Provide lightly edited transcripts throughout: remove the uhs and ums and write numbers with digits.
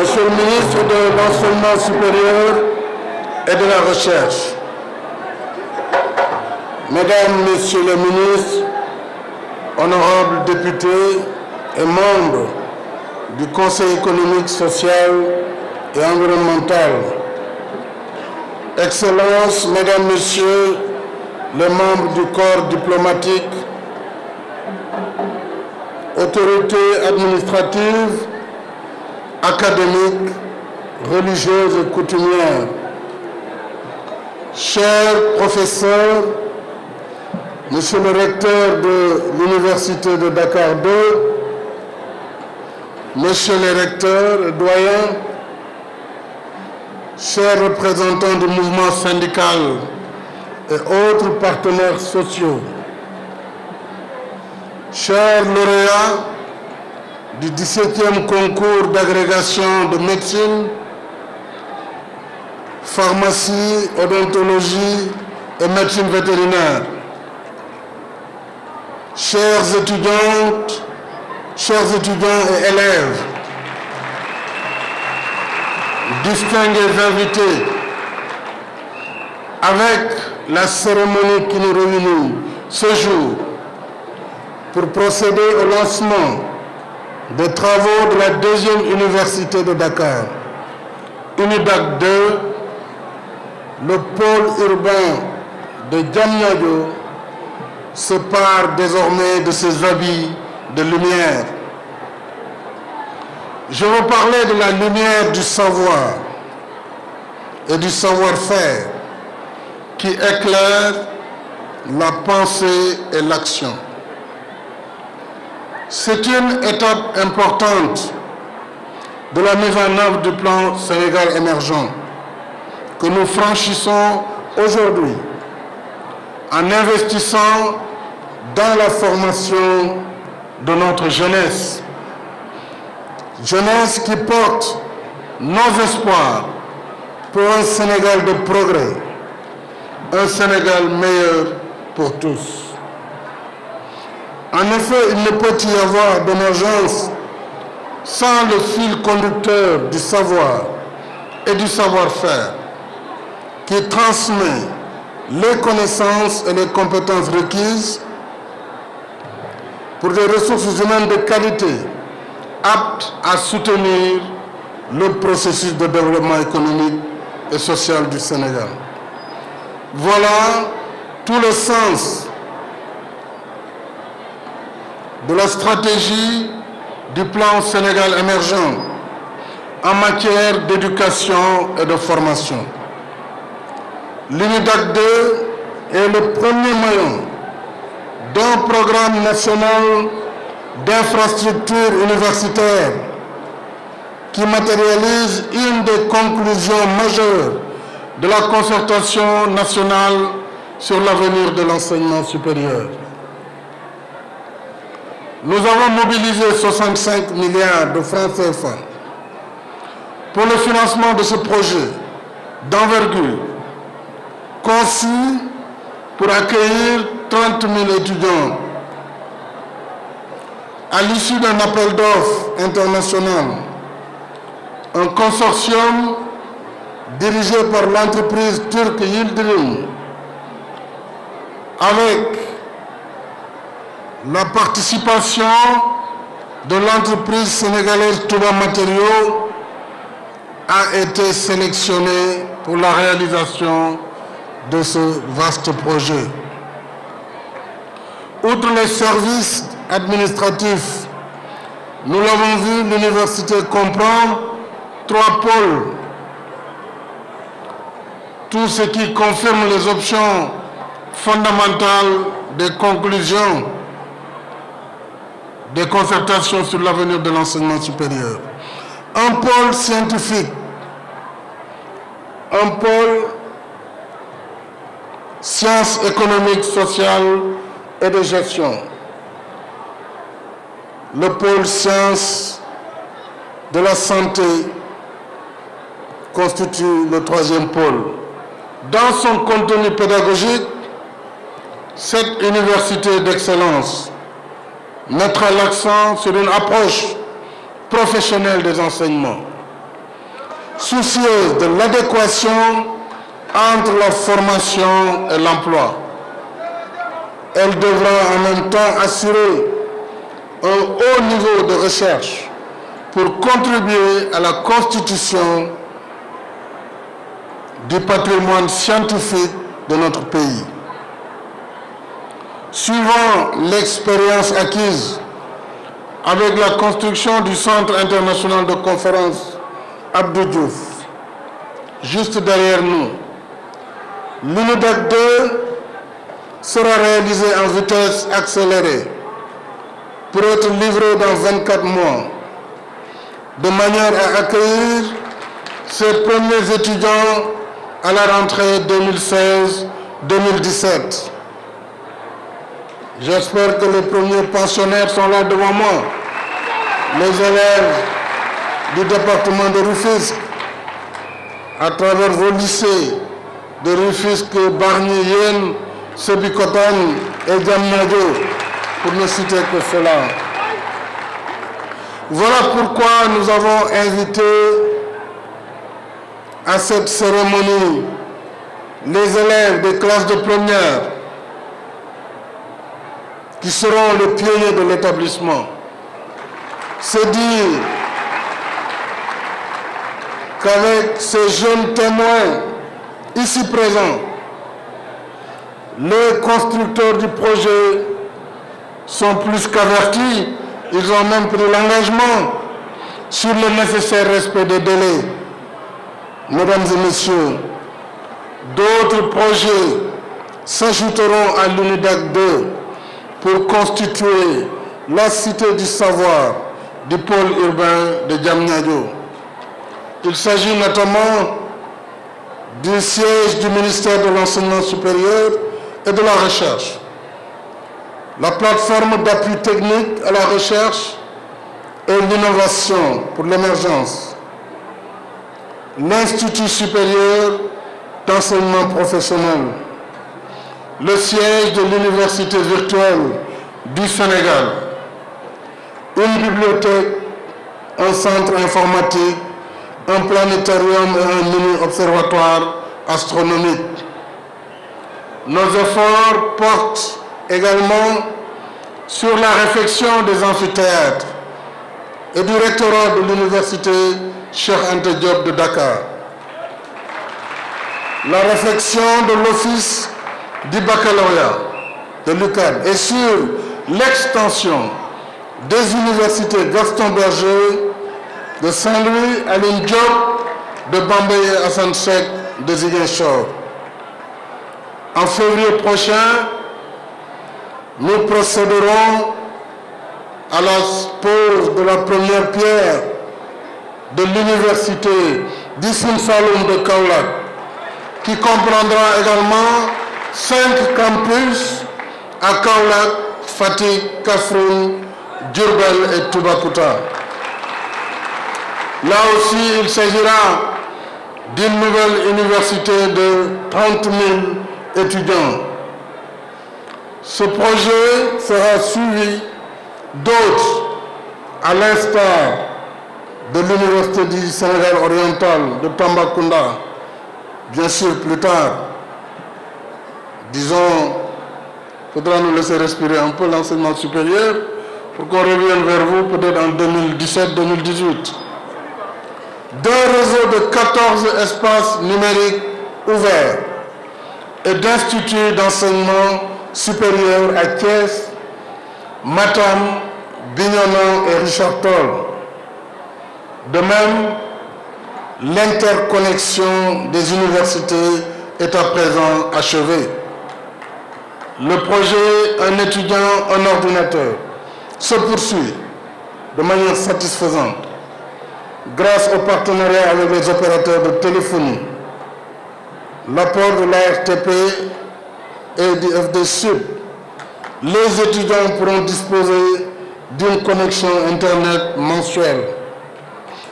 Monsieur le ministre de l'Enseignement supérieur et de la Recherche, Mesdames, Messieurs les ministres, honorables députés et membres du Conseil économique, social et environnemental, Excellences, Mesdames, Messieurs les membres du corps diplomatique, autorités administratives, académiques, religieuses et coutumières, chers professeurs, Monsieur le recteur de l'Université de Dakar II, Monsieur les recteurs et doyens, chers représentants du mouvement syndical et autres partenaires sociaux, chers lauréats du 17e concours d'agrégation de médecine, pharmacie, odontologie et médecine vétérinaire, chers étudiantes, chers étudiants et élèves, distingués invités, avec la cérémonie qui nous réunit ce jour pour procéder au lancement des travaux de la deuxième université de Dakar, UNIDAK 2, le pôle urbain de Diamniadio se pare désormais de ses habits de lumière. Je veux parler de la lumière du savoir et du savoir-faire qui éclaire la pensée et l'action. C'est une étape importante de la mise en œuvre du plan Sénégal émergent que nous franchissons aujourd'hui en investissant dans la formation de notre jeunesse. Jeunesse qui porte nos espoirs pour un Sénégal de progrès, un Sénégal meilleur pour tous. En effet, il ne peut y avoir d'émergence sans le fil conducteur du savoir et du savoir-faire qui transmet les connaissances et les compétences requises pour des ressources humaines de qualité aptes à soutenir le processus de développement économique et social du Sénégal. Voilà tout le sens de la stratégie du plan Sénégal émergent en matière d'éducation et de formation. L'UNIDAK 2 est le premier maillon d'un programme national d'infrastructures universitaires qui matérialise une des conclusions majeures de la concertation nationale sur l'avenir de l'enseignement supérieur. Nous avons mobilisé 65 milliards de francs CFA pour le financement de ce projet d'envergure conçu pour accueillir 30 000 étudiants. À l'issue d'un appel d'offres international, un consortium dirigé par l'entreprise turque Yildirim, avec la participation de l'entreprise sénégalaise Touba Matériaux, a été sélectionné pour la réalisation de ce vaste projet. Outre les services administratifs, nous l'avons vu, l'université comprend 3 pôles. Tout ce qui confirme les options fondamentales des conclusions des concertations sur l'avenir de l'enseignement supérieur. Un pôle scientifique, un pôle sciences économiques, sociales et de gestion. Le pôle sciences de la santé constitue le 3e pôle. Dans son contenu pédagogique, cette université d'excellence mettra l'accent sur une approche professionnelle des enseignements, soucieuse de l'adéquation entre la formation et l'emploi. Elle devra en même temps assurer un haut niveau de recherche pour contribuer à la constitution du patrimoine scientifique de notre pays. Suivant l'expérience acquise avec la construction du Centre international de conférence Abdou Diouf, juste derrière nous, l'UNIDAC 2 sera réalisé en vitesse accélérée pour être livré dans 24 mois, de manière à accueillir ses premiers étudiants à la rentrée 2016-2017. J'espère que les premiers pensionnaires sont là devant moi, les élèves du département de Rufisque, à travers vos lycées de Rufisque, Bargny, Yène, Sébikotane et Diamniadio, pour ne citer que cela. Voilà pourquoi nous avons invité à cette cérémonie les élèves des classes de première qui seront les pionniers de l'établissement. C'est dire qu'avec ces jeunes témoins ici présents, les constructeurs du projet sont plus qu'avertis. Ils ont même pris l'engagement sur le nécessaire respect des délais. Mesdames et messieurs, d'autres projets s'ajouteront à l'UNIDAC 2 pour constituer la cité du savoir du pôle urbain de Diamniadio. Il s'agit notamment du siège du ministère de l'Enseignement supérieur et de la Recherche, la plateforme d'appui technique à la recherche et l'innovation pour l'émergence, l'Institut supérieur d'enseignement professionnel, le siège de l'Université virtuelle du Sénégal, une bibliothèque, un centre informatique, un planétarium et un mini-observatoire astronomique. Nos efforts portent également sur la réfection des amphithéâtres et du rectorat de l'Université Cheikh Anta Diop de Dakar, la réfection de l'office du baccalauréat de l'UCAD et sur l'extension des universités Gaston Berger de Saint-Louis, Alioune Diop de Bambey et Assane Seck de Ziguinchor. En février prochain, nous procéderons à la pose de la première pierre de l'université du Sine Saloum de Kaolack, qui comprendra également 5 campus à Kaolack, Fatick, Kaffrine, Diourbel et Toubacouta. Là aussi, il s'agira d'une nouvelle université de 30 000 étudiants. Ce projet sera suivi d'autres, à l'instar de l'Université du Sénégal oriental de Tambacounda, bien sûr plus tard. Disons, il faudra nous laisser respirer un peu l'enseignement supérieur pour qu'on revienne vers vous peut-être en 2017-2018. D'un réseau de 14 espaces numériques ouverts et d'instituts d'enseignement supérieur à Thiès, Matam, Bignona et Richard Toll. De même, l'interconnexion des universités est à présent achevée. Le projet Un étudiant, un ordinateur se poursuit de manière satisfaisante grâce au partenariat avec les opérateurs de téléphonie, l'apport de l'ARTP et du FD Sud. Les étudiants pourront disposer d'une connexion Internet mensuelle.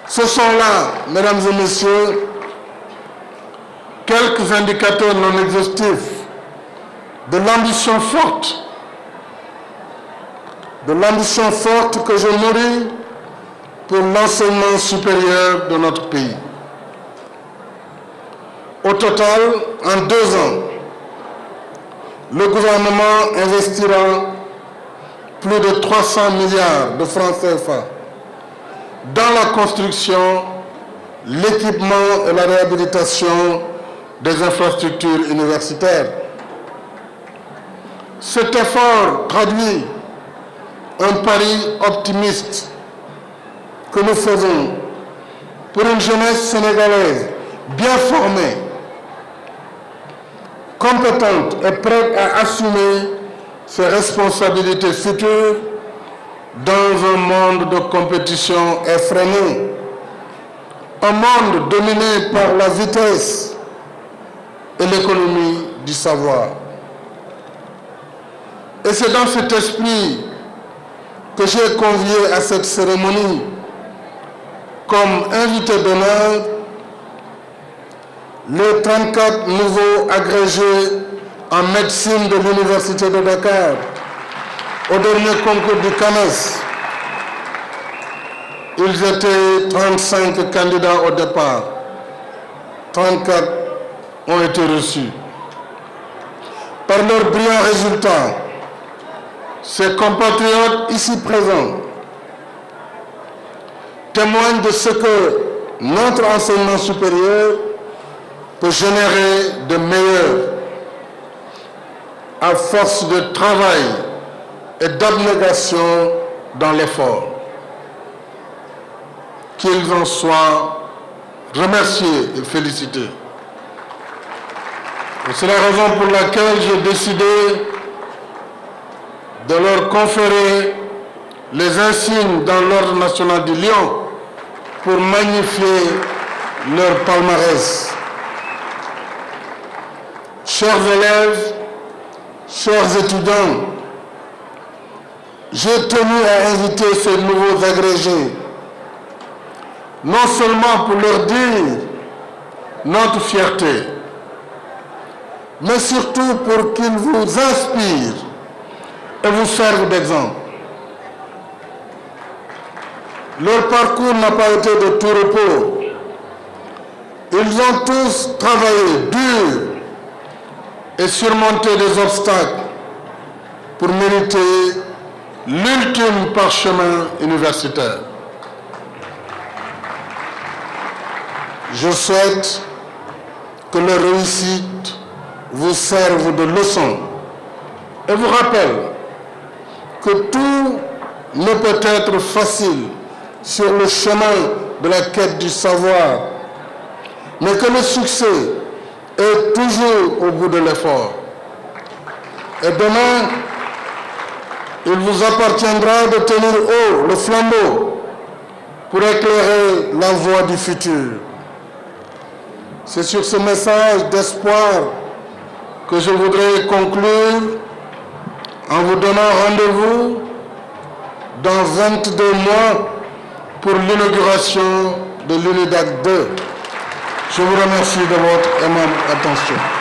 Ce sont là, mesdames et messieurs, quelques indicateurs non exhaustifs de l'ambition forte que je nourris pour l'enseignement supérieur de notre pays. Au total, en 2 ans, le gouvernement investira plus de 300 milliards de francs CFA dans la construction, l'équipement et la réhabilitation des infrastructures universitaires. Cet effort traduit un pari optimiste que nous faisons pour une jeunesse sénégalaise bien formée, compétente et prête à assumer ses responsabilités futures dans un monde de compétition effrénée, un monde dominé par la vitesse et l'économie du savoir. Et c'est dans cet esprit que j'ai convié à cette cérémonie comme invité d'honneur les 34 nouveaux agrégés en médecine de l'Université de Dakar au dernier concours du CAMES. Ils étaient 35 candidats au départ. 34 ont été reçus. Par leurs brillants résultats, ces compatriotes ici présents témoignent de ce que notre enseignement supérieur peut générer de meilleur à force de travail et d'abnégation dans l'effort. Qu'ils en soient remerciés et félicités. C'est la raison pour laquelle j'ai décidé de leur conférer les insignes dans l'Ordre national du Lion pour magnifier leur palmarès. Chers élèves, chers étudiants, j'ai tenu à inviter ces nouveaux agrégés, non seulement pour leur dire notre fierté, mais surtout pour qu'ils vous inspirent et vous servent d'exemple. Leur parcours n'a pas été de tout repos. Ils ont tous travaillé dur et surmonté des obstacles pour mériter l'ultime parchemin universitaire. Je souhaite que leur réussite vous serve de leçon et vous rappelle que tout ne peut être facile sur le chemin de la quête du savoir, mais que le succès est toujours au bout de l'effort. Et demain, il vous appartiendra de tenir haut le flambeau pour éclairer la voie du futur. C'est sur ce message d'espoir que je voudrais conclure en vous donnant rendez-vous dans 22 mois pour l'inauguration de l'UNIDAC 2. Je vous remercie de votre aimable attention.